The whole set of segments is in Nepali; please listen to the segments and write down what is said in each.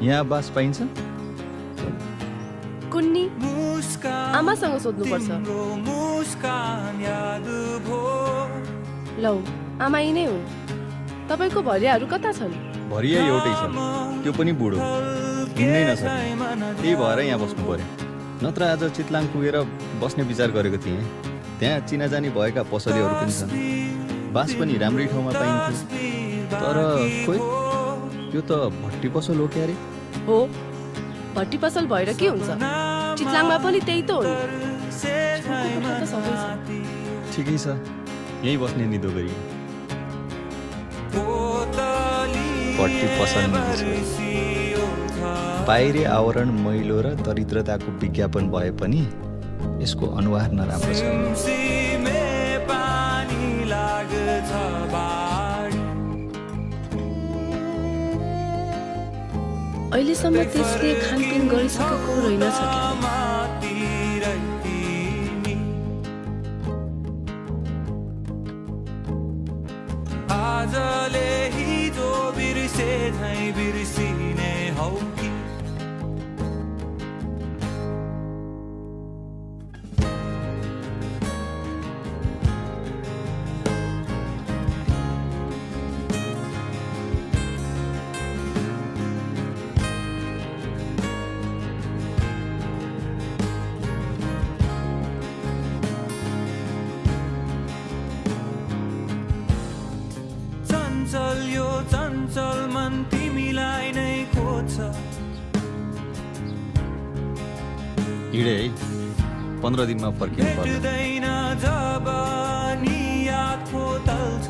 यहाँ बास पाइन्छ? कुन्नी आमासँग सोध्नुपर्छ। लौ आमा यिनै हुन्। तपाईँको भरियाहरू कता छन्? भरिया एउटै छ, त्यो पनि बुढो, हिँड्नै नसक्ने। त्यही भएर यहाँ बस्नु पर्यो। नत्र आज चितलाङ पुगेर बस्ने विचार गरेको थिएँ। त्यहाँ चिनाजानी भएका पसलेहरू पनि छन्, बास पनि राम्रै ठाउँमा पाइन्थ्यो। तर खोइ, यो त भट्टी पसल हो क्यारे? हो, भट्टी पसल भएर के हुन्छ? चितलाङमा पनि त्यही त हो नि। ठिकै छ, यहीँ बस्ने निदो गरी। भट्टी पसल बाहिरी आवरण मैलो र दरिद्रताको विज्ञापन भए पनि यसको अनुहार नराम्रो छ। अहिलेसम्म त्यसले खानपिन गरिसकेको रहेनछ क्या? आजले हिजो बिर्से झै बिर्सिने हौ कि चञ्चल यो चञ्चल मन तिमीलाई नै खोज्छ। हिँडे है, 15 दिनमा फर्किनु पर्छ। भेट्दैन जब नि याद खोतल्छ।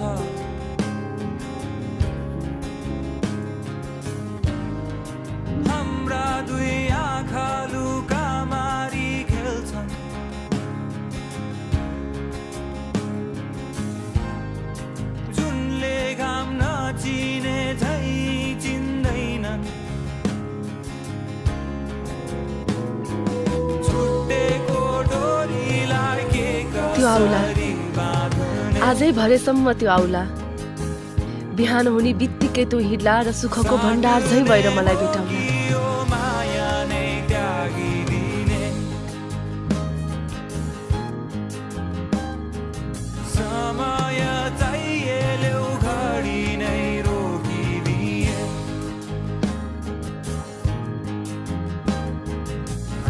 हाम्रा दुई आँखा लुका मारी खेल्छन्। जुनले घाम नचिने झै चिन्दैनन्। छुट्टेको डोरीलाई के त्यो आउला, कसरी बाँध्ने। आजै भरेसम्म त्यो आउला। बिहान हुने बित्तिकै त्यो हिँड्ला र सुखको भण्डार झै भएर मलाई भेटाउला। यो माया नै त्यागिदिने। समय चाहिए ल्याउ घडी नै रोकिदिए।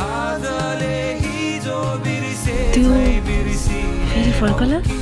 आजले हिजो बिर्से त्यो झै बिर्सिने फेरि फर्कला? हौ कि